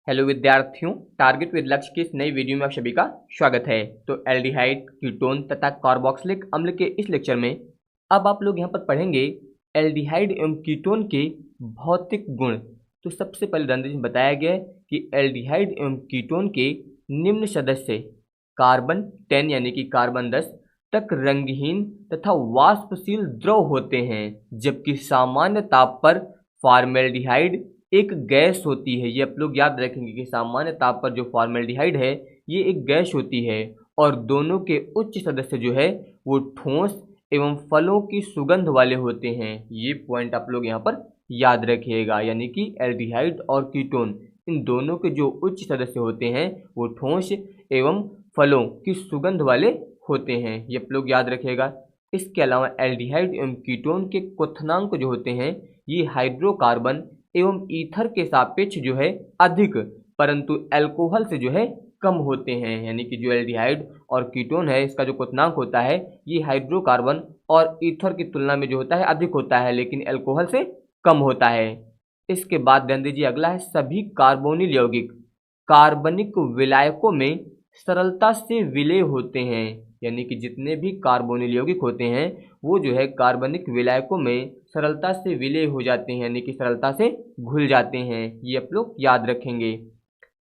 Hello विद्यार्थियों, target with लक्ष्य की इस नई वीडियो में आप सभी का स्वागत है। तो एल्डिहाइड, कीटोन तथा कार्बोक्सिलिक अम्ल के इस लेक्चर में अब आप लोग यहाँ पर पढ़ेंगे एल्डिहाइड एवं कीटोन के भौतिक गुण। तो सबसे पहले ध्यान में बताया गया है कि एल्डिहाइड एवं कीटोन के निम्न सदस्य कार्बन 10 यानी कि कार्बन 10 तक रंगहीन तथा वाष्पशील द्रव होते हैं, जबकि सामान्य ताप पर फॉर्मेल्डिहाइड एक गैस होती है। ये आप लोग याद रखेंगे कि सामान्य ताप पर जो फॉर्मेल्डिहाइड है ये एक गैस होती है और दोनों के उच्च सदस्य जो है वो ठोस एवं फलों की सुगंध वाले होते हैं। ये पॉइंट आप लोग यहाँ पर याद रखिएगा, यानी कि एल्डिहाइड और कीटोन इन दोनों के जो उच्च सदस्य होते हैं वो ठोस एवं फलों की सुगंध वाले होते हैं। ये आप लोग याद रखिएगा। इसके अलावा एल्डिहाइड एवं कीटोन के क्वथनांक जो होते हैं ये हाइड्रोकार्बन एवं ईथर के सापेक्ष जो है अधिक, परंतु अल्कोहल से जो है कम होते हैं। यानी कि जो एल्डिहाइड और कीटोन है इसका जो क्वथनांक होता है ये हाइड्रोकार्बन और ईथर की तुलना में जो होता है अधिक होता है, लेकिन अल्कोहल से कम होता है। इसके बाद ध्यान दीजिए, अगला है सभी कार्बोनिल यौगिक कार्बनिक विलायकों में सरलता से विलय होते हैं। यानी कि जितने भी कार्बोनिल यौगिक होते हैं वो जो है कार्बनिक विलायकों में सरलता से विलय हो जाते हैं, यानी कि सरलता से घुल जाते हैं। ये आप लोग याद रखेंगे।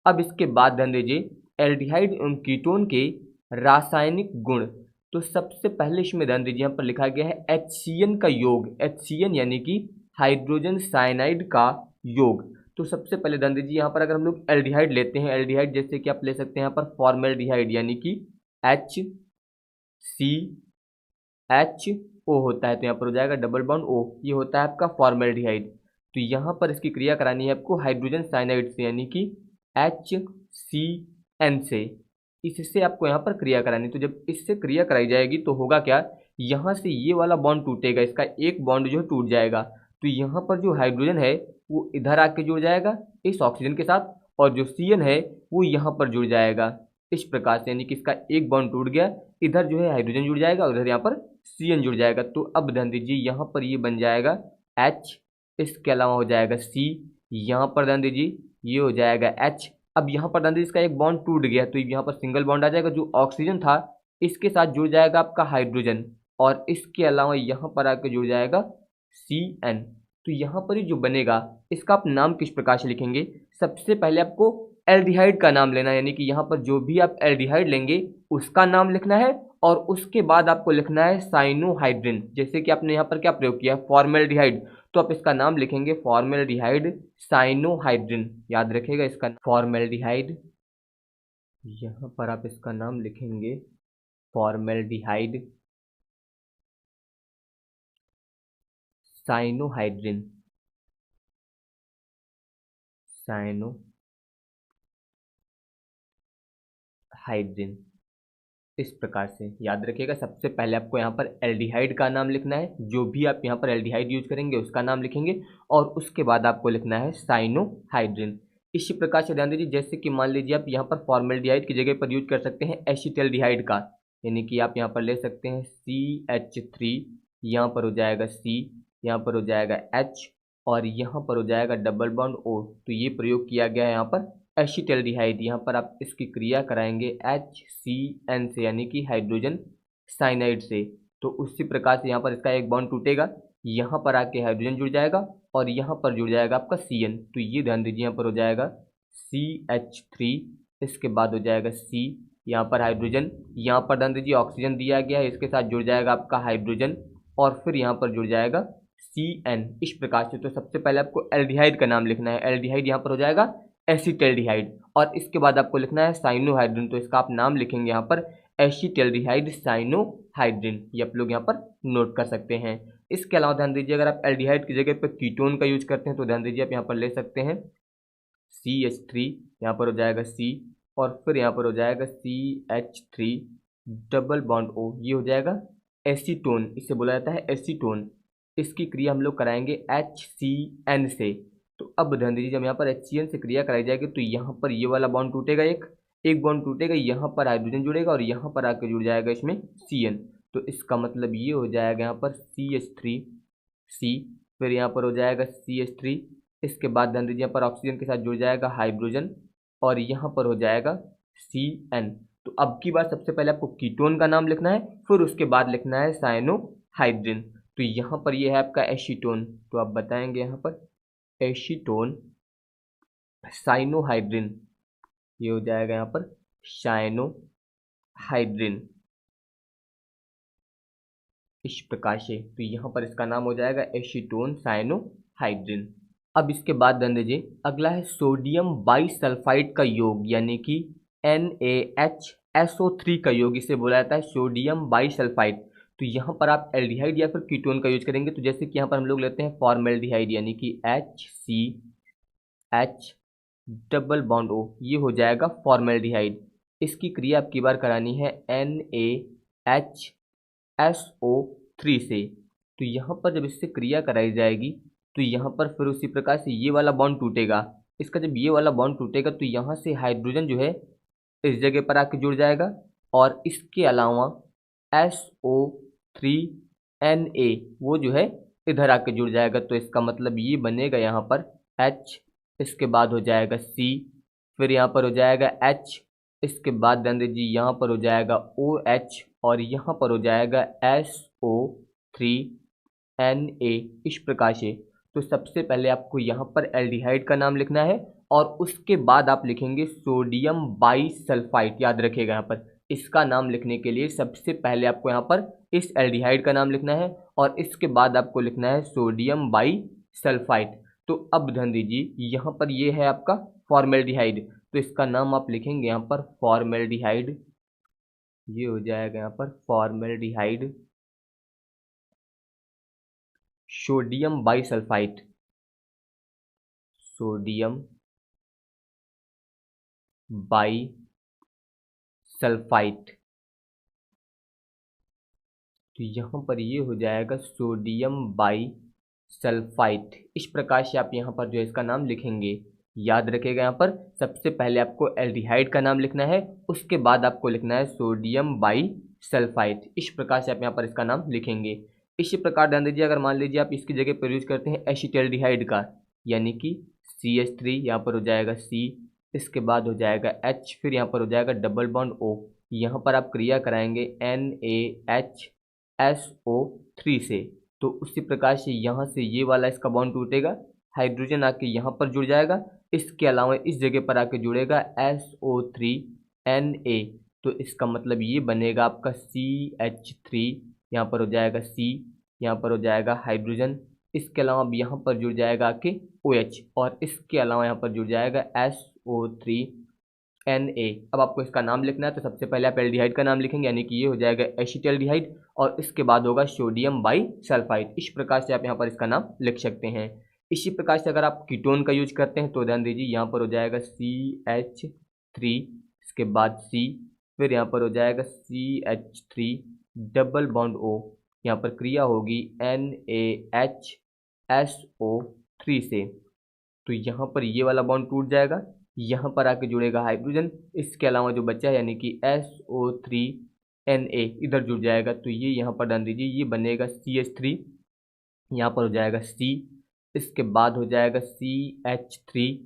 अब इसके बाद ध्यान दीजिए एल्डिहाइड एवं कीटोन के रासायनिक गुण। तो सबसे पहले इसमें ध्यान दीजिए यहाँ पर लिखा गया है HCN का योग। HCN यानी कि हाइड्रोजन साइनाइड का योग। तो सबसे पहले ध्यान दीजिए यहाँ पर अगर हम लोग एल्डिहाइड लेते हैं, एल्डिहाइड जैसे कि आप ले सकते हैं यहाँ पर फॉर्मेल्डिहाइड यानी कि HCHO होता है, तो यहाँ पर हो जाएगा डबल बॉन्ड O, ये होता है आपका फॉर्मेल्डिहाइड। तो यहाँ पर इसकी क्रिया करानी है आपको हाइड्रोजन साइनाइड से यानी कि HCN से। इससे आपको यहाँ पर क्रिया करानी, तो जब इससे क्रिया कराई जाएगी तो होगा क्या, यहाँ से ये वाला बॉन्ड टूटेगा, इसका एक बॉन्ड जो है टूट जाएगा। तो यहाँ पर जो हाइड्रोजन है वो इधर आके जुड़ जाएगा इस ऑक्सीजन के साथ, और जो CN है वो यहाँ पर जुड़ जाएगा इस प्रकार से। यानी कि इसका एक बॉन्ड टूट गया, इधर जो है हाइड्रोजन जुड़ जाएगा और इधर यहाँ पर CN जुड़ जाएगा। तो अब ध्यान दीजिए यहाँ पर ये बन जाएगा H, इसके अलावा हो जाएगा C, यहाँ पर ध्यान दीजिए ये हो जाएगा H। अब यहाँ पर ध्यान दीजिए इसका एक बॉन्ड टूट गया तो यहाँ पर सिंगल बॉन्ड आ जाएगा, जो ऑक्सीजन था इसके साथ जुड़ जाएगा आपका हाइड्रोजन, और इसके अलावा यहाँ पर आकर जुड़ जाएगा CN। तो यहाँ पर ही जो बनेगा इसका आप नाम किस प्रकार से लिखेंगे, सबसे पहले आपको एल्डिहाइड का नाम लेना है। यानी कि यहाँ पर जो भी आप एल्डिहाइड लेंगे उसका नाम लिखना है, और उसके बाद आपको लिखना है साइनोहाइड्रिन। जैसे कि आपने यहाँ पर क्या प्रयोग किया है फॉर्मेल्डिहाइड, तो आप इसका नाम लिखेंगे फॉर्मेल्डिहाइड साइनोहाइड्रिन। याद रखिएगा इसका फॉर्मेल्डिहाइड, यहाँ पर आप इसका नाम लिखेंगे फॉर्मेल्डिहाइड साइनोहाइड्रिन। साइनोहाइड्रिन इस प्रकार से याद रखिएगा। सबसे पहले आपको यहाँ पर एल्डिहाइड का नाम लिखना है, जो भी आप यहाँ पर एल्डिहाइड यूज करेंगे उसका नाम लिखेंगे, और उसके बाद आपको लिखना है साइनोहाइड्रिन। इसी प्रकार से ध्यान दीजिए, जैसे कि मान लीजिए आप यहाँ पर फॉर्मेल्डिहाइड की जगह पर यूज कर सकते हैं एसिटल्डिहाइड का। यानी कि आप यहाँ पर ले सकते हैं CH3, यहाँ पर हो जाएगा C, यहाँ पर हो जाएगा H, और यहाँ पर हो जाएगा डबल बॉन्ड O। तो ये प्रयोग किया गया है यहाँ पर एसिटल्डिहाइड। यहाँ पर आप इसकी क्रिया कराएंगे HCN से यानी कि हाइड्रोजन साइनाइड से। तो उसी प्रकार से यहाँ पर इसका एक बॉन्ड टूटेगा, यहाँ पर आके हाइड्रोजन जुड़ जाएगा और यहाँ पर जुड़ जाएगा आपका CN। तो ये ध्यान दीजिए यहाँ पर हो जाएगा CH3, इसके बाद हो जाएगा C, यहाँ पर हाइड्रोजन, यहाँ पर ध्यान दीजिए ऑक्सीजन दिया गया है, इसके साथ जुड़ जाएगा आपका हाइड्रोजन, और फिर यहाँ पर जुड़ जाएगा CN इस प्रकार से। तो सबसे पहले आपको एल्डिहाइड का नाम लिखना है, एल्डिहाइड यहाँ पर हो जाएगा एसिटल्डिहाइड, और इसके बाद आपको लिखना है साइनोहाइड्रिन। तो इसका आप नाम लिखेंगे यहाँ पर एसिटल्डिहाइड साइनोहाइड्रिन। ये आप लोग यहाँ पर नोट कर सकते हैं। इसके अलावा ध्यान दीजिए अगर आप एल्डिहाइड की जगह पर कीटोन का यूज करते हैं तो ध्यान दीजिए आप यहाँ पर ले सकते हैं CH3, यहाँ पर हो जाएगा C, और फिर यहाँ पर हो जाएगा CH3 डबल बॉन्ड O, ये हो जाएगा एसीटोन, इसे बोला जाता है एसीटोन। इसकी क्रिया हम लोग कराएंगे HCN से। तो अब ध्यान दीजिए जब यहाँ पर HCN से क्रिया कराई जाएगी तो यहाँ पर ये वाला बॉन्ड टूटेगा, एक बॉन्ड टूटेगा, यहाँ पर हाइड्रोजन जुड़ेगा और यहाँ पर आकर जुड़ जाएगा इसमें CN। तो इसका मतलब ये हो जाएगा यहाँ पर CH3 C, फिर यहाँ पर हो जाएगा CH3 इसके बाद ध्यान दीजिए यहाँ पर ऑक्सीजन के साथ जुड़ जाएगा हाइड्रोजन और यहाँ पर हो जाएगा CN। तो अब की बार सबसे पहले आपको कीटोन का नाम लिखना है, फिर उसके बाद लिखना है साइनोहाइड्रिन। तो यहाँ पर ये है आपका एसीटोन, तो आप बताएंगे यहाँ पर एसीटोन साइनोहाइड्रिन, ये हो जाएगा यहाँ पर साइनोहाइड्रिन इस प्रकार से। तो यहाँ पर इसका नाम हो जाएगा एसीटोन साइनोहाइड्रिन। अब इसके बाद ध्यान दीजिए अगला है सोडियम बाईसल्फाइड का योग, यानी कि NaHSO3 का योग, इसे बोला जाता है सोडियम बाईसल्फाइड। तो यहाँ पर आप एल्डिहाइड या फिर कीटोन का यूज करेंगे। तो जैसे कि यहाँ पर हम लोग लेते हैं फॉर्मेल्डिहाइड, यानी कि HCH डबल बॉन्ड O, ये हो जाएगा फॉर्मेल्डिहाइड। इसकी क्रिया आपकी बार करानी है NaHSO3 से। तो यहाँ पर जब इससे क्रिया कराई जाएगी तो यहाँ पर फिर उसी प्रकार से ये वाला बॉन्ड टूटेगा। इसका जब ये वाला बॉन्ड टूटेगा तो यहाँ से हाइड्रोजन जो है इस जगह पर आके जुड़ जाएगा और इसके अलावा SO3Na वो जो है इधर आके जुड़ जाएगा। तो इसका मतलब ये बनेगा यहाँ पर H, इसके बाद हो जाएगा C, फिर यहाँ पर हो जाएगा H, इसके बाद ध्यान दीजिए यहाँ पर हो जाएगा OH और यहाँ पर हो जाएगा SO3Na इस प्रकार से। तो सबसे पहले आपको यहाँ पर एल्डिहाइड का नाम लिखना है और उसके बाद आप लिखेंगे सोडियम बाईसल्फाइड। याद रखिएगा यहाँ पर इसका नाम लिखने के लिए सबसे पहले आपको यहाँ पर इस एल्डिहाइड का नाम लिखना है और इसके बाद आपको लिखना है सोडियम बाईसल्फाइड। तो अब ध्यान दीजिए यहाँ पर ये है आपका फॉर्मेल्डिहाइड, तो इसका नाम आप लिखेंगे यहाँ पर फॉर्मेल्डिहाइड, ये हो जाएगा यहाँ पर फॉर्मेल्डिहाइड सोडियम बाईसल्फाइड, सोडियम बाईसल्फाइड। तो यहाँ पर ये हो जाएगा सोडियम बाईसल्फाइड। इस प्रकार से आप यहाँ पर जो है इसका नाम लिखेंगे। याद रखिएगा यहाँ पर सबसे पहले आपको एल्डिहाइड का नाम लिखना है, उसके बाद आपको लिखना है सोडियम बाईसल्फाइड। इस प्रकार से आप यहाँ पर इसका नाम लिखेंगे। इसी प्रकार ध्यान दीजिए अगर मान लीजिए आप इसकी जगह पर यूज करते हैं एसिटल्डिहाइड का, यानी कि CH3, यहाँ पर हो जाएगा C, इसके बाद हो जाएगा H, फिर यहाँ पर हो जाएगा डबल बॉन्ड O। यहाँ पर आप क्रिया कराएंगे NaHSO3 से। तो उसी प्रकार से यहाँ से ये वाला इसका बॉन्ड टूटेगा, हाइड्रोजन आके यहाँ पर जुड़ जाएगा, इसके अलावा इस जगह पर आके जुड़ेगा SO3Na। तो इसका मतलब ये बनेगा आपका CH3, यहाँ पर हो जाएगा C, यहाँ पर हो जाएगा हाइड्रोजन, इसके अलावा अब यहाँ पर जुड़ जाएगा आके OH और इसके अलावा यहाँ पर जुड़ जाएगा SO3Na। अब आपको इसका नाम लिखना है, तो सबसे पहले आप एल्डिहाइड का नाम लिखेंगे, यानी कि ये हो जाएगा एसिटल्डिहाइड और इसके बाद होगा सोडियम बाईसल्फाइड। इस प्रकार से आप यहाँ पर इसका नाम लिख सकते हैं। इसी प्रकार से अगर आप कीटोन का यूज करते हैं तो ध्यान दीजिए यहाँ पर हो जाएगा CH3, इसके बाद C, फिर यहाँ पर हो जाएगा CH3 डबल बॉन्ड O, यहाँ पर क्रिया होगी NaHSO3 से। तो यहाँ पर ये वाला बॉन्ड टूट जाएगा, यहाँ पर आके जुड़ेगा हाइड्रोजन, इसके अलावा जो बचा है यानी कि SO3Na इधर जुड़ जाएगा। तो ये यहाँ पर डाल दीजिए, ये बनेगा CH3, यहाँ पर हो जाएगा C, इसके बाद हो जाएगा CH3,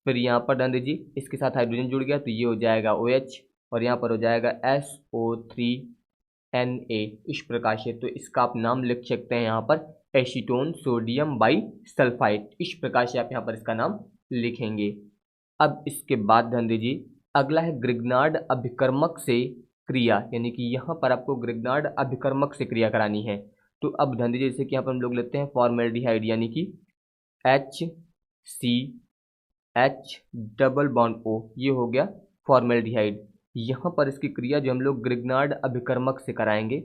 फिर यहाँ पर डाल दीजिए, इसके साथ हाइड्रोजन जुड़ गया तो ये हो जाएगा OH और यहाँ पर हो जाएगा SO3Na इस प्रकार से। तो इसका आप नाम लिख सकते हैं यहाँ पर एसीटोन सोडियम बाईसल्फाइड। इस प्रकार से आप यहाँ पर इसका नाम लिखेंगे। अब इसके बाद ध्यान दीजिए अगला है ग्रिग्नार्ड अभिकर्मक से क्रिया, यानी कि यहाँ पर आपको ग्रिग्नार्ड अभिकर्मक से क्रिया करानी है। तो अब ध्यान दीजिए जैसे कि यहाँ पर हम लोग लेते हैं फॉर्मेल्डिहाइड, यानी कि HCH डबल बॉन्ड O, ये हो गया फॉर्मेल्डिहाइड। यहाँ पर इसकी क्रिया जो हम लोग ग्रिग्नार्ड अभिकर्मक से कराएंगे,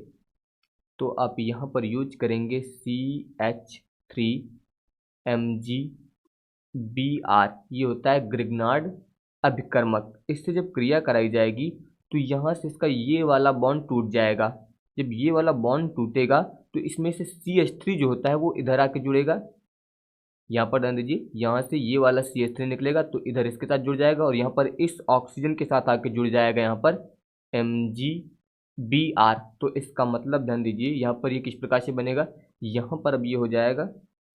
तो आप यहाँ पर यूज करेंगे CH3MgBr, ये होता है ग्रिग्नार्ड अभिकर्मक। इससे जब क्रिया कराई जाएगी तो यहाँ से इसका ये वाला बॉन्ड टूट जाएगा। जब ये वाला बॉन्ड टूटेगा तो इसमें से CH3 जो होता है वो इधर आके जुड़ेगा, यहाँ पर ध्यान दीजिए, यहाँ से ये वाला CH3 निकलेगा तो इधर इसके साथ जुड़ जाएगा और यहाँ पर इस ऑक्सीजन के साथ आके जुड़ जाएगा यहाँ पर MgBr। तो इसका मतलब ध्यान दीजिए यहाँ पर ये किस प्रकार से बनेगा, यहाँ पर अब ये हो जाएगा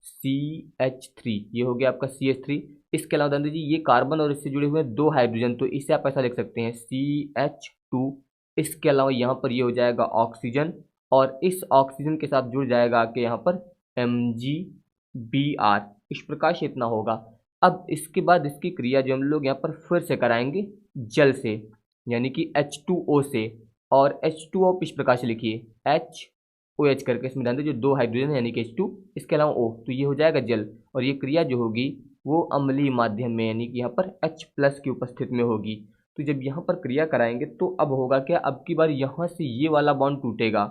CH3, ये हो गया आपका CH3। इसके अलावा ध्यान दीजिए ये कार्बन और इससे जुड़े हुए दो हाइड्रोजन, तो इसे आप ऐसा लिख सकते हैं CH2। इसके अलावा यहाँ पर ये हो जाएगा ऑक्सीजन, और इस ऑक्सीजन के साथ जुड़ जाएगा आके यहाँ पर MgBr। इस प्रकार से इतना होगा। अब इसके बाद इसकी क्रिया जो हम लोग यहाँ पर फिर से कराएंगे जल से, यानी कि H2O से। और H2O इस प्रकार से लिखिए HOH करके, इसमें ध्यान दीजिए जो दो हाइड्रोजन है यानी कि H2, इसके अलावा O, तो ये हो जाएगा जल। और ये क्रिया जो होगी वो अम्लीय माध्यम में यानी कि यहाँ पर H+ की उपस्थिति में होगी। तो जब यहाँ पर क्रिया कराएंगे तो अब होगा क्या, अब की बार यहाँ से ये वाला बॉन्ड टूटेगा।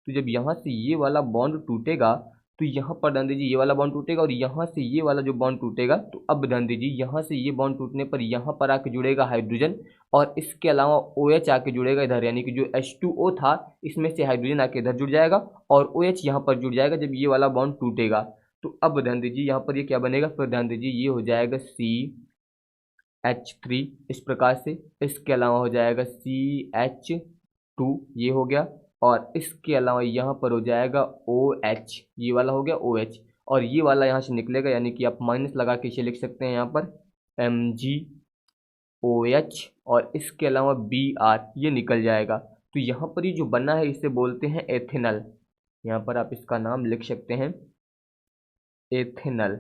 तो जब यहाँ से ये वाला बॉन्ड टूटेगा तो यहाँ पर ध्यान दीजिए ये वाला बॉन्ड टूटेगा, और यहाँ से ये वाला जो बॉन्ड टूटेगा, तो अब ध्यान दीजिए यहाँ से ये बॉन्ड टूटने पर यहाँ पर आके जुड़ेगा हाइड्रोजन, और इसके अलावा OH आके जुड़ेगा इधर, यानी कि जो H2O था इसमें से हाइड्रोजन आके इधर जुड़ जाएगा और OH यहाँ पर जुड़ जाएगा जब ये वाला बॉन्ड टूटेगा। तो अब ध्यान दीजिए यहाँ पर ये क्या बनेगा, फिर ध्यान दीजिए ये हो जाएगा CH3 इस प्रकार से। इसके अलावा हो जाएगा CH2, ये हो गया, और इसके अलावा यहाँ पर हो जाएगा OH, ये वाला हो गया OH, और ये वाला यहाँ से निकलेगा, यानी कि आप माइनस लगा के इसे लिख सकते हैं यहाँ पर MgOH, और इसके अलावा Br, ये निकल जाएगा। तो यहाँ पर ये जो बना है इसे बोलते हैं एथेनल। यहाँ पर आप इसका नाम लिख सकते हैं एथेनल।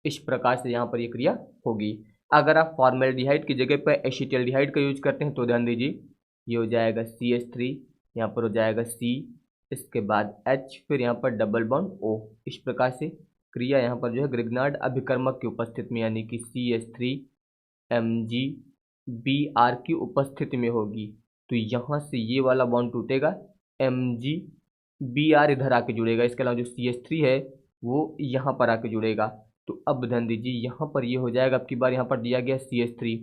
इस प्रकार से यहाँ पर ये क्रिया होगी। अगर आप फॉर्मेल्डिहाइड की जगह पर एसिटाल्डिहाइड का यूज करते हैं तो ध्यान दीजिए ये हो जाएगा CH3, यहाँ पर हो जाएगा C, इसके बाद H, फिर यहाँ पर डबल बॉन्ड O। इस प्रकार से क्रिया यहाँ पर जो है ग्रिग्नार्ड अभिकर्मक की उपस्थिति में यानी कि CH3 MgBr की उपस्थिति में होगी। तो यहाँ से ये वाला बॉन्ड टूटेगा, MgBr इधर आके जुड़ेगा, इसके अलावा जो CH3 है वो यहाँ पर आके जुड़ेगा। तो अब ध्यान दीजिए यहाँ पर ये हो जाएगा, अब की बार यहाँ पर दिया गया CH3,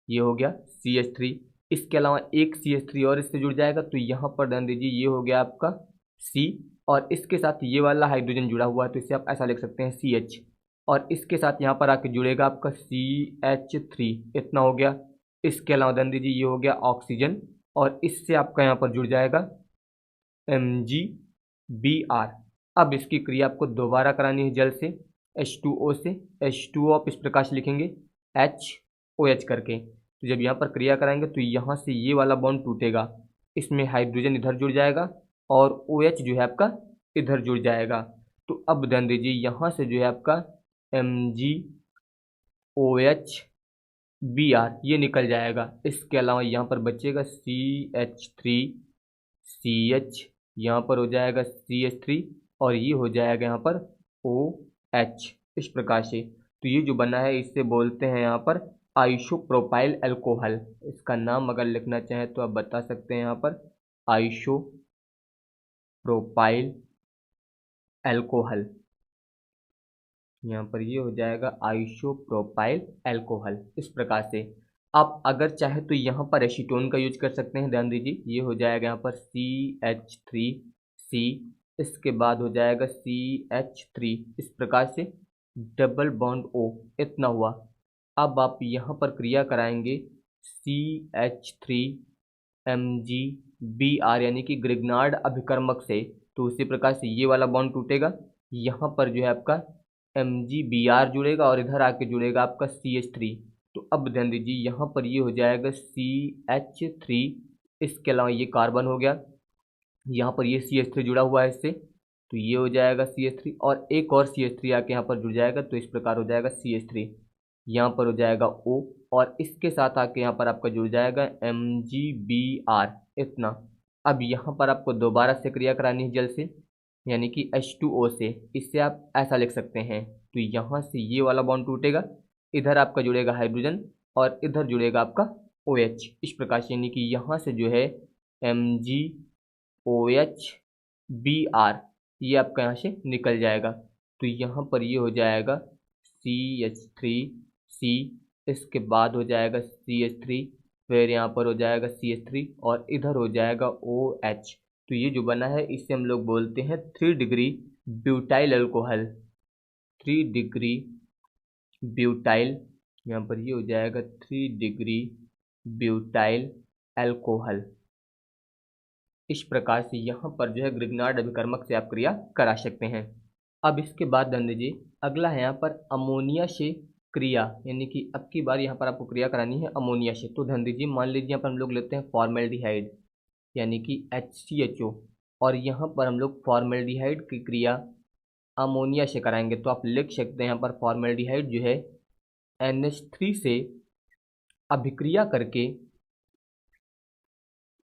ये हो गया CH3। इसके अलावा एक CH3 और इससे जुड़ जाएगा, तो यहाँ पर ध्यान दीजिए ये हो गया आपका C, और इसके साथ ये वाला हाइड्रोजन जुड़ा हुआ है तो इसे आप ऐसा लिख सकते हैं CH, और इसके साथ यहाँ पर आके जुड़ेगा आपका CH3, इतना हो गया। इसके अलावा ध्यान दीजिए ये हो गया ऑक्सीजन, और इससे आपका यहाँ पर जुड़ जाएगा MgBr। अब इसकी क्रिया आपको दोबारा करानी है जल से, H2O से। H2O आप इस प्रकार से लिखेंगे HOH करके। तो जब यहाँ पर क्रिया कराएंगे तो यहाँ से ये वाला बॉन्ड टूटेगा, इसमें हाइड्रोजन इधर जुड़ जाएगा और OH जो है आपका इधर जुड़ जाएगा। तो अब ध्यान दीजिए यहाँ से जो है आपका MgOH ये निकल जाएगा। इसके अलावा यहाँ पर बचेगा CH3 CH, यहाँ पर हो जाएगा CH3, और ये हो जाएगा यहाँ पर OH इस प्रकार से। तो ये जो बना है इससे बोलते हैं यहाँ पर आइसोप्रोपाइल अल्कोहल। इसका नाम अगर लिखना चाहें तो आप बता सकते हैं यहाँ पर आइसोप्रोपाइल अल्कोहल। यहाँ पर ये हो जाएगा आइसोप्रोपाइल अल्कोहल। इस प्रकार से आप अगर चाहे तो यहाँ पर एसीटोन का यूज कर सकते हैं। ध्यान दीजिए ये हो जाएगा यहाँ पर CH3C, इसके बाद हो जाएगा CH3, इस प्रकार से डबल बॉन्ड O, इतना हुआ। अब आप यहाँ पर क्रिया कराएंगे CH3 MgBr यानी कि ग्रिग्नार्ड अभिकर्मक से, तो उसी प्रकार से ये वाला बॉन्ड टूटेगा, यहाँ पर जो है आपका MgBr जुड़ेगा और इधर आके जुड़ेगा आपका CH3। तो अब ध्यान दीजिए यहाँ पर ये हो जाएगा CH3, इसके अलावा ये कार्बन हो गया, यहाँ पर ये CH3 जुड़ा हुआ है इससे, तो ये हो जाएगा CH3, और एक और CH3 आके यहाँ पर जुड़ जाएगा, तो इस प्रकार हो जाएगा CH3, यहाँ पर हो जाएगा O, और इसके साथ आके यहाँ पर आपका जुड़ जाएगा MgBr, इतना। अब यहाँ पर आपको दोबारा से क्रिया करानी है जल से, यानी कि H2O से। इससे आप ऐसा लिख सकते हैं, तो यहाँ से ये वाला बॉन्ड टूटेगा, इधर आपका जुड़ेगा हाइड्रोजन और इधर जुड़ेगा आपका OH, इस प्रकार से, यानी कि यहाँ से जो है MgOHBr ये आपका यहाँ से निकल जाएगा। तो यहाँ पर ये हो जाएगा CH3C, इसके बाद हो जाएगा CH3, फिर यहाँ पर हो जाएगा CH3 और इधर हो जाएगा OH। तो ये जो बना है इसे हम लोग बोलते हैं 3 degree butyl alcohol. 3 degree butyl, यहाँ पर ये हो जाएगा 3 डिग्री ब्यूटाइल अल्कोहल। इस प्रकार से यहाँ पर जो है ग्रिग्नार्ड अभिकर्मक से आप क्रिया करा सकते हैं। अब इसके बाद ध्यान दीजिए, अगला है यहाँ पर अमोनिया से क्रिया, यानी कि अब की बार यहाँ पर आपको क्रिया करानी है अमोनिया से। तो ध्यान दीजिए, मान लीजिए यहाँ पर हम लोग लेते हैं फॉर्मेल्डिहाइड यानी कि HCHO, और यहाँ पर हम लोग फॉर्मेल्डिहाइड की क्रिया अमोनिया से कराएंगे। तो आप लिख सकते हैं यहाँ पर फॉर्मेल्डिहाइड जो है NH3 से अभिक्रिया करके,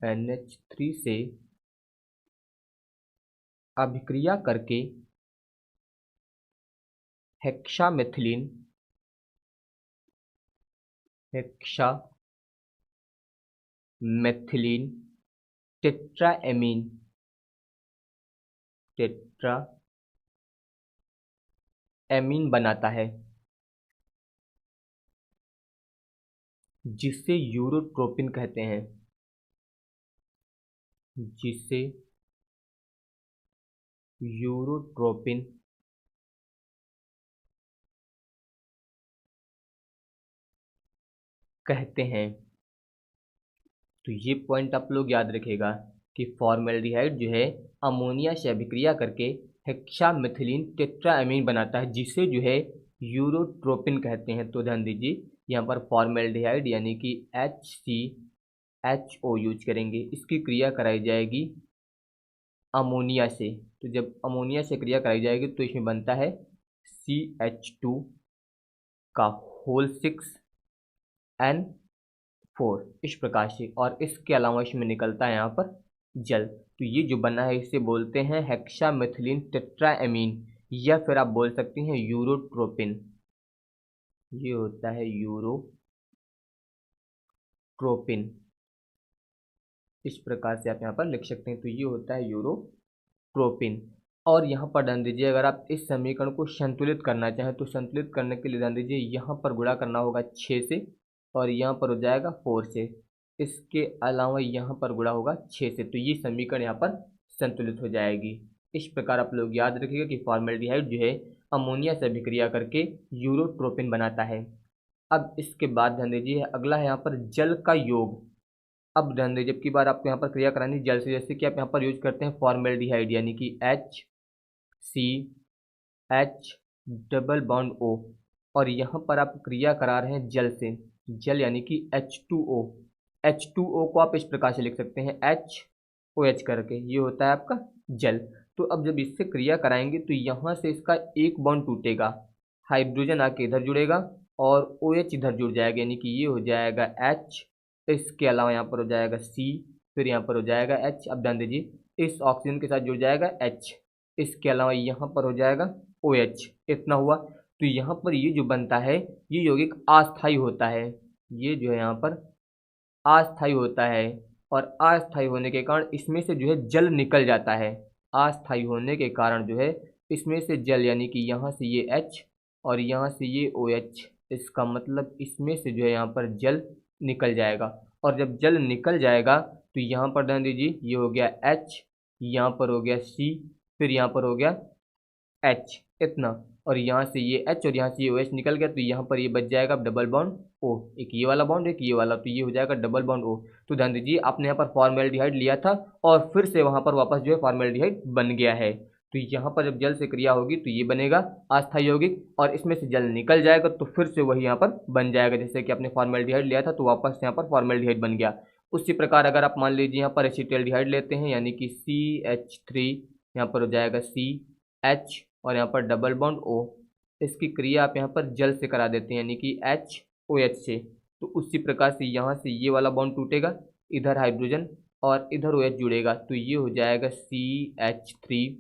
NH3 से अभिक्रिया करके हेक्सामेथिलीन टेट्राएमीन बनाता है, जिसे यूरोट्रोपिन कहते हैं, जिसे यूरोट्रोपिन कहते हैं। तो ये पॉइंट आप लोग याद रखिएगा कि फॉर्मेल्डिहाइड जो है अमोनिया से अभिक्रिया करके हेक्सामेथिलीन टेट्राएमीन बनाता है, जिसे जो है यूरोट्रोपिन कहते हैं। तो ध्यान दीजिए, यहाँ पर फॉर्मेल्डिहाइड यानी कि HCHO यूज करेंगे, इसकी क्रिया कराई जाएगी अमोनिया से। तो जब अमोनिया से क्रिया कराई जाएगी तो इसमें बनता है CH2 का होल 6N4 इस प्रकार से, और इसके अलावा इसमें निकलता है यहाँ पर जल। तो ये जो बना है इसे बोलते हैं हेक्सामेथिलीन टेट्राएमीन, या फिर आप बोल सकते हैं यूरोट्रोपिन। ये होता है यूरोट्रोपिन, इस प्रकार से आप यहाँ पर लिख सकते हैं। तो ये होता है यूरोट्रोपिन। और यहाँ पर ध्यान दीजिए, अगर आप इस समीकरण को संतुलित करना चाहें तो संतुलित करने के लिए ध्यान दीजिए, यहाँ पर गुणा करना होगा 6 से, और यहाँ पर हो जाएगा 4 से। इसके अलावा यहाँ पर गुणा होगा 6 से, तो ये समीकरण यहाँ पर संतुलित हो जाएगी। इस प्रकार आप लोग याद रखिएगा कि फॉर्मेल्डिहाइड जो है अमोनिया से अभिक्रिया करके यूरोट्रोपिन बनाता है। अब इसके बाद ध्यान दीजिए, अगला है यहाँ पर जल का योग। अब ध्यान दीजिए, जबकि बार आपको यहाँ पर क्रिया करानी जल से, जैसे कि आप यहाँ पर यूज करते हैं फॉर्मेल्डिहाइड यानी कि HCH डबल बॉन्ड O, और यहाँ पर आप क्रिया करा रहे हैं जल से, जल यानी कि H2O। H2O को आप इस प्रकार से लिख सकते हैं HOH करके, ये होता है आपका जल। तो अब जब इससे क्रिया कराएंगे तो यहाँ से इसका एक बॉन्ड टूटेगा, हाइड्रोजन आके इधर जुड़ेगा और OH इधर जुड़ जाएगा, यानी कि ये हो जाएगा H, इसके अलावा यहाँ पर हो जाएगा C, फिर यहाँ पर हो जाएगा H। अब ध्यान दीजिए, इस ऑक्सीजन के साथ जुड़ जाएगा H, इसके अलावा यहाँ पर हो जाएगा OH। इतना हुआ। तो यहाँ पर ये जो बनता है ये यौगिक अस्थायी होता है, ये जो है यहाँ पर अस्थायी होता है, और अस्थायी होने के कारण इसमें से जो है जल निकल जाता है। अस्थायी होने के कारण जो है इसमें से जल, यानी कि यहाँ से ये H और यहाँ से ये OH, इसका मतलब इसमें से जो है यहाँ पर जल निकल जाएगा। और जब जल निकल जाएगा तो यहाँ पर ध्यान दीजिए, ये हो गया H, यहाँ पर हो गया C, फिर यहाँ पर हो गया H, इतना, और यहाँ से ये H और यहाँ से ये OH निकल गया, तो यहाँ पर ये बच जाएगा डबल बॉन्ड O, एक ये वाला बॉन्ड एक ये वाला, तो ये हो जाएगा डबल बॉन्ड O। तो ध्यान दीजिए, आपने यहाँ पर फॉर्मेल्डिहाइड लिया था और फिर से वहाँ पर वापस जो है फॉर्मेल्डिहाइड बन गया है। तो यहाँ पर जब जल से क्रिया होगी तो ये बनेगा अस्थायी यौगिक, और इसमें से जल निकल जाएगा तो फिर से वही यहाँ पर बन जाएगा, जैसे कि आपने फॉर्मेल्डिहाइड लिया था तो वापस यहाँ पर फॉर्मेल्डिहाइड बन गया। उसी प्रकार अगर आप मान लीजिए यहाँ पर एसिटाल्डिहाइड लेते हैं, यानी कि CH3, यहाँ पर हो जाएगा CH और यहाँ पर डबल बॉन्ड O, इसकी क्रिया आप यहाँ पर जल से करा देते हैं, यानी कि HOH से। तो उसी प्रकार से यहाँ से ये वाला बॉन्ड टूटेगा, इधर हाइड्रोजन और इधर OH जुड़ेगा, तो ये हो जाएगा CH3,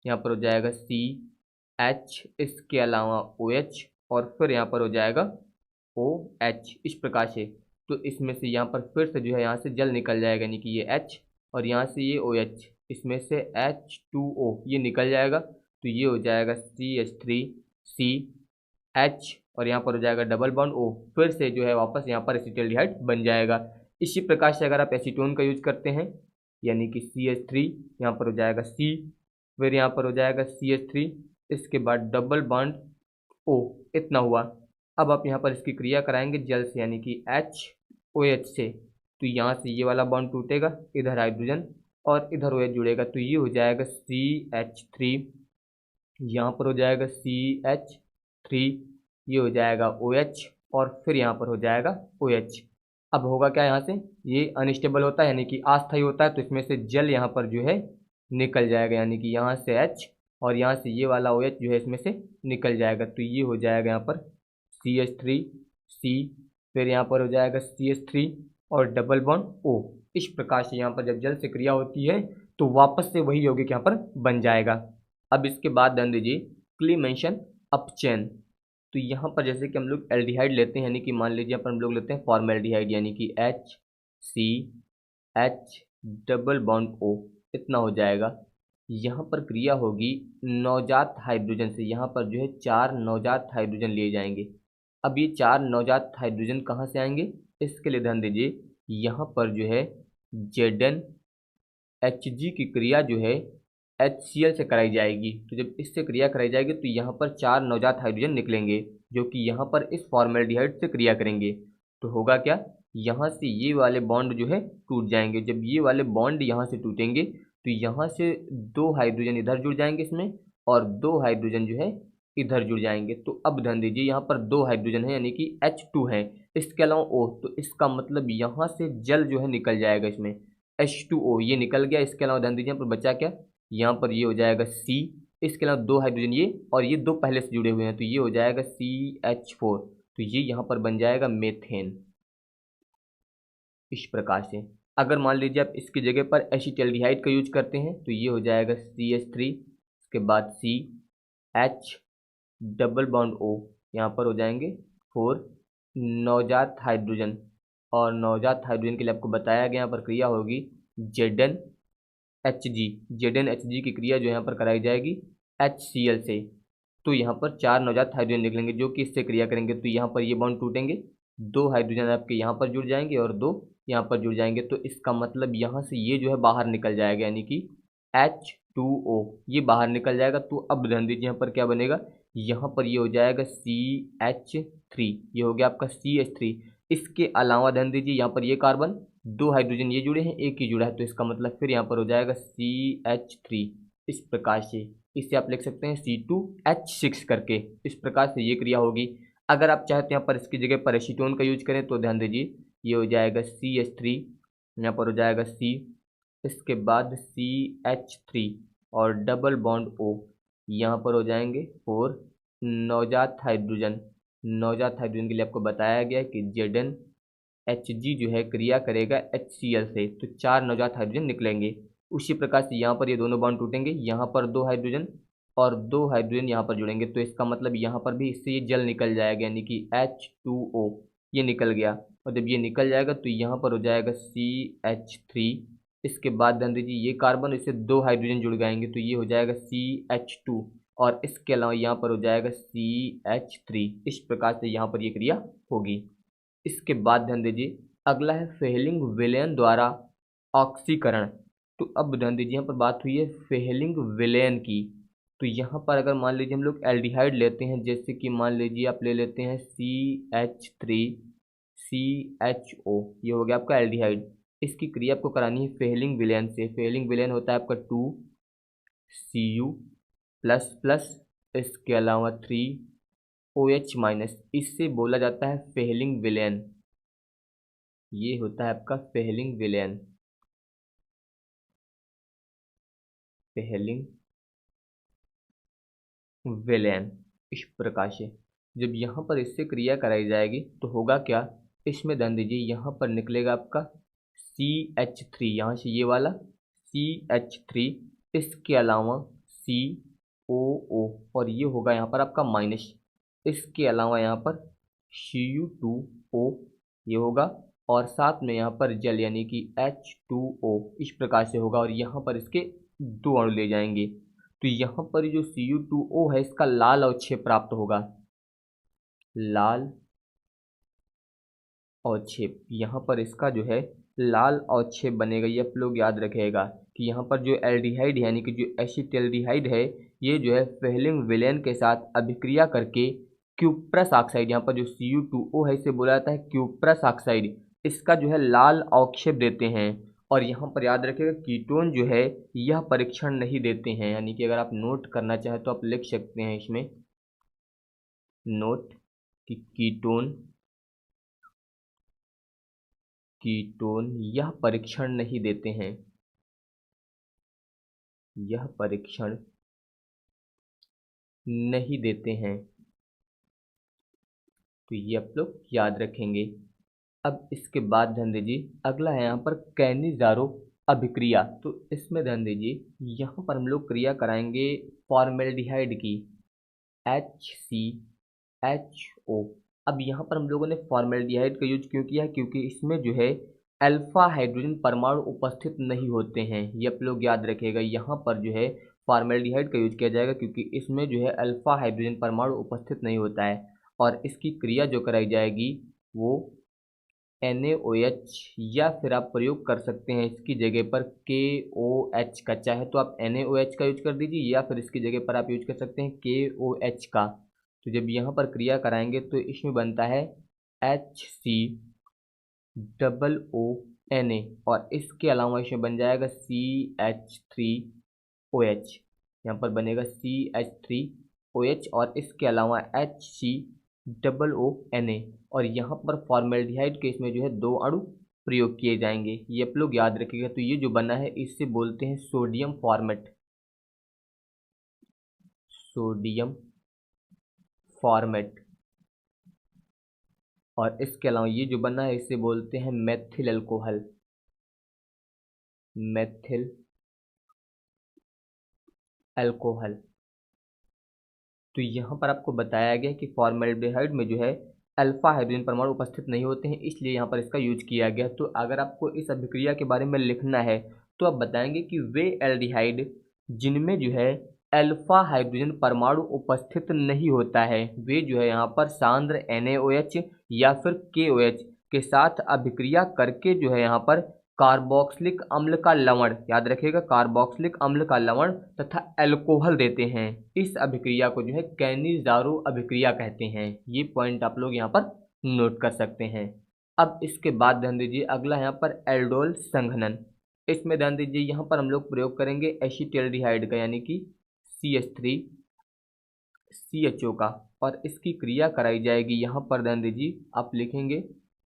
यहाँ पर हो जाएगा CH, इसके अलावा OH, और फिर यहाँ पर हो जाएगा OH, इस प्रकार से। तो इसमें से यहाँ पर फिर से जो है यहाँ से जल निकल जाएगा, यानी कि ये H और यहाँ से ये OH, इसमें से H2O ये निकल जाएगा, तो ये हो जाएगा CH3CH, और यहाँ पर हो जाएगा डबल बॉन्ड O, फिर से जो है वापस यहाँ पर एसिटाल्डिहाइड बन जाएगा। इसी प्रकार से अगर आप एसीटोन का यूज करते हैं, यानी कि CH3, यहाँ पर हो जाएगा C, फिर यहाँ पर हो जाएगा CH3, इसके बाद डबल बॉन्ड O, इतना हुआ। अब आप यहाँ पर इसकी क्रिया कराएंगे जल से, यानी कि HOH से, तो यहाँ से ये वाला बॉन्ड टूटेगा, इधर हाइड्रोजन और इधर OH जुड़ेगा, तो ये हो जाएगा CH3 यहाँ पर हो जाएगा CH3, ये हो जाएगा OH, और फिर यहाँ पर हो जाएगा OH। अब होगा क्या, यहाँ से ये अनस्टेबल होता है यानी कि अस्थायी होता है, तो इसमें से जल यहाँ पर जो है निकल जाएगा, यानी कि यहाँ से H और यहाँ से ये वाला OH जो है इसमें से निकल जाएगा। तो ये हो जाएगा यहाँ पर CH3C, फिर यहाँ पर हो जाएगा CH3 और डबल बॉन्ड O। इस प्रकार से यहाँ पर जब जल से क्रिया होती है तो वापस से वही यौगिक यहाँ पर बन जाएगा। अब इसके बाद ध्यान दीजिए क्लीमेंशन अपचैन। तो यहाँ पर जैसे कि हम लोग एल्डिहाइड लेते हैं, यानी कि मान लीजिए यहाँ पर हम लोग लेते हैं फॉर्मेल्डिहाइड, यानी कि HCH डबल बॉन्ड O, इतना हो जाएगा। यहाँ पर क्रिया होगी नवजात हाइड्रोजन से, यहाँ पर जो है 4 नवजात हाइड्रोजन लिए जाएंगे। अब ये 4 नवजात हाइड्रोजन कहाँ से आएंगे, इसके लिए ध्यान दीजिए यहाँ पर जो है ZnHg की क्रिया जो है HCl से कराई जाएगी। तो जब इससे क्रिया कराई जाएगी तो यहाँ पर 4 नवजात हाइड्रोजन निकलेंगे जो कि यहाँ पर इस फॉर्मेल्डिहाइड से क्रिया करेंगे। तो होगा क्या, यहाँ से ये वाले बॉन्ड जो है टूट जाएंगे। जब ये वाले बॉन्ड यहाँ से टूटेंगे तो यहाँ से 2 हाइड्रोजन इधर जुड़ जाएंगे इसमें, और 2 हाइड्रोजन जो है इधर जुड़ जाएंगे। तो अब ध्यान दीजिए यहाँ पर 2 हाइड्रोजन है यानी कि H2 है, इसके अलावा O, तो इसका मतलब यहाँ से जल जो है निकल जाएगा, इसमें H2O ये निकल गया। इसके अलावा ध्यान दीजिए यहाँ पर बचा क्या, यहाँ पर ये हो जाएगा C, इसके अलावा 2 हाइड्रोजन ये, और ये 2 पहले से जुड़े हुए हैं तो ये हो जाएगा CH4, तो ये यहाँ पर बन जाएगा मेथेन। इस प्रकार से अगर मान लीजिए आप इसकी जगह पर एसिटाल्डिहाइड का यूज करते हैं तो ये हो जाएगा CH3, इसके बाद CH डबल बॉन्ड O, यहाँ पर हो जाएंगे 4 नवजात हाइड्रोजन, और नवजात हाइड्रोजन के लिए आपको बताया गया यहाँ पर क्रिया होगी ZnHg की क्रिया जो यहाँ पर कराई जाएगी HCl से। तो यहाँ पर 4 नवजात हाइड्रोजन निकलेंगे जो कि इससे क्रिया करेंगे, तो यहाँ पर ये बॉन्ड टूटेंगे, 2 हाइड्रोजन आपके यहाँ पर जुड़ जाएंगे और 2 यहाँ पर जुड़ जाएंगे। तो इसका मतलब यहाँ से ये जो है बाहर निकल जाएगा, यानी कि H2O ये बाहर निकल जाएगा। तो अब ध्यान दीजिए यहाँ पर क्या बनेगा, यहाँ पर ये हो जाएगा CH3, ये हो गया आपका CH3। इसके अलावा ध्यान दीजिए यहाँ पर ये कार्बन 2 हाइड्रोजन ये जुड़े हैं, एक ही जुड़ा है, तो इसका मतलब फिर यहाँ पर हो जाएगा CH3। इस प्रकार से इसे आप लिख सकते हैं C2H6 करके। इस प्रकार से ये क्रिया होगी। अगर आप चाहते हैं यहाँ पर इसकी जगह पर एसीटोन का यूज करें तो ध्यान दीजिए ये हो जाएगा CH3, यहाँ पर हो जाएगा C, इसके बाद CH3 और डबल बॉन्ड O, यहाँ पर हो जाएंगे 4 नवजात हाइड्रोजन। नवजात हाइड्रोजन के लिए आपको बताया गया कि ZnHg जो है क्रिया करेगा HCl से, तो 4 नवजात हाइड्रोजन निकलेंगे। उसी प्रकार से यहाँ पर ये दोनों बॉन्ड टूटेंगे, यहाँ पर 2 हाइड्रोजन और 2 हाइड्रोजन यहाँ पर जुड़ेंगे, तो इसका मतलब यहाँ पर भी इससे ये जल निकल जाएगा, यानी कि H2O ये निकल गया। और जब ये निकल जाएगा तो यहाँ पर हो जाएगा CH3, इसके बाद ध्यान दीजिए ये कार्बन इससे 2 हाइड्रोजन जुड़ जाएंगे तो ये हो जाएगा CH2, और इसके अलावा यहाँ पर हो जाएगा CH3। इस प्रकार से यहाँ पर ये क्रिया होगी। इसके बाद ध्यान दीजिए अगला है फेहलिंग विलयन द्वारा ऑक्सीकरण। तो अब ध्यान दीजिए यहाँ पर बात हुई है फेहलिंग विलयन की। तो यहाँ पर अगर मान लीजिए हम लोग एल्डिहाइड लेते हैं, जैसे कि मान लीजिए आप ले लेते हैं CH3CHO, ये हो गया आपका एल्डिहाइड। इसकी क्रिया आपको करानी है फेहलिंग विलयन से। फेहलिंग विलयन होता है आपका 2Cu++, इसके अलावा 3OH-, इससे बोला जाता है फेहलिंग विलयन। ये होता है आपका फेहलिंग विलयन। फेहलिंग विलयन इस प्रकार से जब यहाँ पर इससे क्रिया कराई जाएगी तो होगा क्या, इसमें ध्यान दीजिए यहाँ पर निकलेगा आपका CH3, यहाँ से ये वाला CH3, इसके अलावा COO, और ये होगा यहाँ पर आपका माइनस, इसके अलावा यहाँ पर Cu2O ये होगा, और साथ में यहाँ पर जल यानी कि H2O इस प्रकार से होगा, और यहाँ पर इसके 2 अणु ले जाएंगे। तो यहाँ पर जो Cu2O है इसका लाल अवक्षेप प्राप्त होगा, लाल अवक्षेप। यहाँ पर इसका जो है लाल अवक्षेप बनेगा। ये आप लोग याद रखिएगा कि यहाँ पर जो एल्डिहाइड है यानी कि जो एसिटाल्डिहाइड है, ये जो है फेहलिंग विलयन के साथ अभिक्रिया करके क्यूप्रस ऑक्साइड, यहाँ पर जो Cu2O है इसे बोला जाता है क्यूप्रस ऑक्साइड, इसका जो है लाल अवक्षेप देते हैं, और यहाँ पर याद रखिएगा कीटोन जो है यह परीक्षण नहीं देते हैं, यानी कि अगर आप नोट करना चाहें तो आप लिख सकते हैं इसमें नोट कि कीटोन यह परीक्षण नहीं देते हैं, यह परीक्षण नहीं देते हैं। तो ये आप लोग याद रखेंगे। अब इसके बाद ध्यान दीजिए अगला है यहाँ पर कैनिज़ारो अभिक्रिया। तो इसमें ध्यान दीजिए यहाँ पर हम लोग क्रिया कराएंगे फॉर्मेल्डिहाइड की HCHO। अब यहाँ पर हम लोगों ने फॉर्मेल्डिहाइड का यूज क्यों किया है, क्योंकि इसमें जो है अल्फा हाइड्रोजन परमाणु उपस्थित नहीं होते हैं। ये आप लोग याद रखिएगा, यहाँ पर जो है फॉर्मेल्डिहाइड का यूज किया जाएगा क्योंकि इसमें जो है अल्फा हाइड्रोजन परमाणु उपस्थित नहीं होता है। और इसकी क्रिया जो कराई जाएगी वो NaOH, या फिर आप प्रयोग कर सकते हैं इसकी जगह पर KOH का। चाहे तो आप NaOH का यूज कर दीजिए या फिर इसकी जगह पर आप यूज कर सकते हैं KOH का। तो जब यहाँ पर क्रिया कराएंगे तो इसमें बनता है HCOONA और इसके अलावा इसमें बन जाएगा CH3OH। यहाँ पर बनेगा CH3OH और इसके अलावा HCOONA। और यहाँ पर फॉर्मेल्डिहाइड के इसमें जो है 2 अणु प्रयोग किए जाएंगे, ये आप लोग याद रखिएगा। तो ये जो बना है इससे बोलते हैं सोडियम फॉर्मेट, सोडियम फॉर्मेट। और इसके अलावा ये जो बना है इसे बोलते हैं मेथिल अल्कोहल, मेथिल अल्कोहल। तो यहाँ पर आपको बताया गया कि फॉर्मेल्डिहाइड में जो है अल्फा हाइड्रोजन परमाणु उपस्थित नहीं होते हैं, इसलिए यहाँ पर इसका यूज किया गया। तो अगर आपको इस अभिक्रिया के बारे में लिखना है तो आप बताएंगे कि वे एल्डिहाइड जिनमें जो है अल्फा हाइड्रोजन परमाणु उपस्थित नहीं होता है वे जो है यहाँ पर सांद्र NaOH या फिर KOH के साथ अभिक्रिया करके जो है यहाँ पर कार्बोक्सिलिक अम्ल का लवण, याद रखिएगा कार्बोक्सिलिक अम्ल का लवण तथा अल्कोहल देते हैं। इस अभिक्रिया को जो है कैनिज़ारो अभिक्रिया कहते हैं। ये पॉइंट आप लोग यहाँ पर नोट कर सकते हैं। अब इसके बाद ध्यान दीजिए अगला यहाँ पर एल्डोल संघनन। इसमें ध्यान दीजिए यहाँ पर हम लोग प्रयोग करेंगे एसिटाल्डिहाइड का, यानी कि CH3CHO का, और इसकी क्रिया कराई जाएगी। यहाँ पर ध्यान दीजिए आप लिखेंगे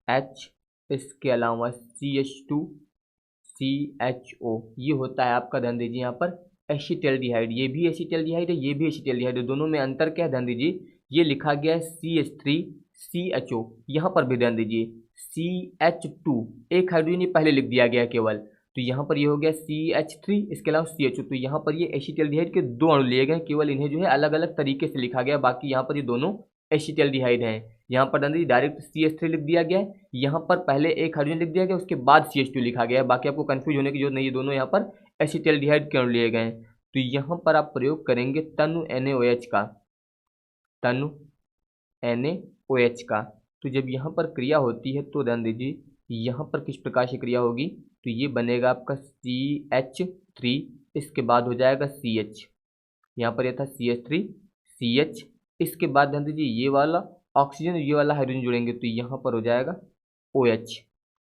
H, इसके अलावा CH2CHO। ये होता है आपका, ध्यान दीजिए यहाँ पर एसिटाल्डिहाइड। ये भी एसिटाल्डिहाइड है, ये भी एसिटाल्डिहाइड है, दोनों में अंतर क्या है ध्यान दीजिए। ये लिखा गया है CH3CHO, यहाँ पर भी ध्यान दीजिए CH2, एक हाइड्रोजन ये पहले लिख दिया गया केवल। तो यहाँ पर ये हो गया CH3, इसके अलावा CHO। तो यहाँ पर ये एसिटाल्डिहाइड के 2 अणु लिए गए, केवल इन्हें जो है अलग अलग तरीके से लिखा गया। बाकी यहाँ पर ये दोनों एसिटाल्डिहाइड हैं। यहाँ पर ध्यान दीजिए डायरेक्ट CH3 लिख दिया गया है, यहाँ पर पहले एक हाइड्रोजन लिख दिया गया उसके बाद CH2 लिखा गया है। बाकी आपको कंफ्यूज होने की जरूरत नहीं है, दोनों यहाँ पर एसिटाल्डिहाइड के अणु लिए गए हैं। तो यहाँ पर आप प्रयोग करेंगे तनु NaOH का, तनु NaOH का। तो जब यहाँ पर क्रिया होती है तो ध्यान दीजिए यहाँ पर किस प्रकार से क्रिया होगी। तो ये बनेगा आपका CH3, इसके बाद हो जाएगा CH, यहाँ पर यह था CH3CH, इसके बाद ध्यान दीजिए ये वाला ऑक्सीजन ये वाला हाइड्रोजन जुड़ेंगे तो यहाँ पर हो जाएगा OH,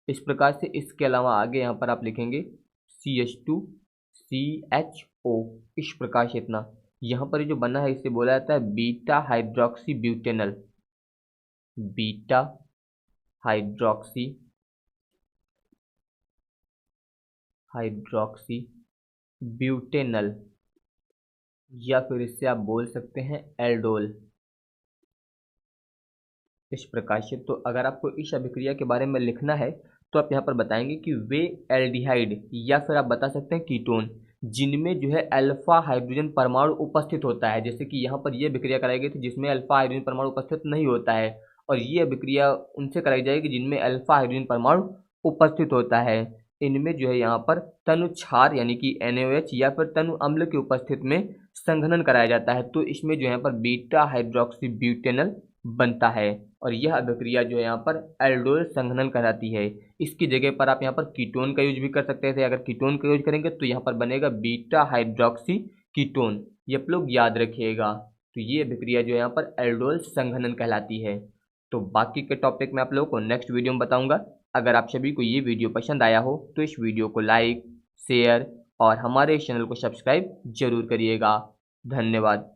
इस प्रकार से। इसके अलावा आगे यहाँ पर आप लिखेंगे CH2CHO, इस प्रकार से। इतना यहाँ पर जो बना है इसे बोला जाता है beta hydroxy butanal, beta hydroxy butanal, या फिर इससे आप बोल सकते हैं एल्डोल, इस प्रकार से। तो अगर आपको इस अभिक्रिया के बारे में लिखना है तो आप यहाँ पर बताएंगे कि वे एल्डिहाइड या फिर आप बता सकते हैं कीटोन जिनमें जो है अल्फा हाइड्रोजन परमाणु उपस्थित होता है। जैसे कि यहाँ पर ये अभिक्रिया कराई गई थी जिसमें अल्फा हाइड्रोजन परमाणु उपस्थित नहीं होता है, और ये अभिक्रिया उनसे कराई जाएगी जिनमें अल्फा हाइड्रोजन परमाणु उपस्थित होता है। इनमें जो है यहाँ पर तनु क्षार यानी कि NaOH या फिर तनु अम्ल की उपस्थिति में संघनन कराया जाता है। तो इसमें जो यहाँ पर बीटा हाइड्रोक्सी ब्यूटेनल बनता है, और यह अभिक्रिया जो है यहाँ पर एल्डोल संघनन कहलाती है। इसकी जगह पर आप यहाँ पर कीटोन का यूज भी कर सकते थे। अगर कीटोन का यूज करेंगे तो यहाँ पर बनेगा बीटा हाइड्रोक्सी कीटोन, ये आप लोग याद रखिएगा। तो ये अभिक्रिया जो है यहाँ पर एल्डोल संघनन कहलाती है। तो बाकी के टॉपिक में आप लोगों को नेक्स्ट वीडियो में बताऊंगा। अगर आप सभी को ये वीडियो पसंद आया हो तो इस वीडियो को लाइक, शेयर और हमारे इस चैनल को सब्सक्राइब जरूर करिएगा। धन्यवाद।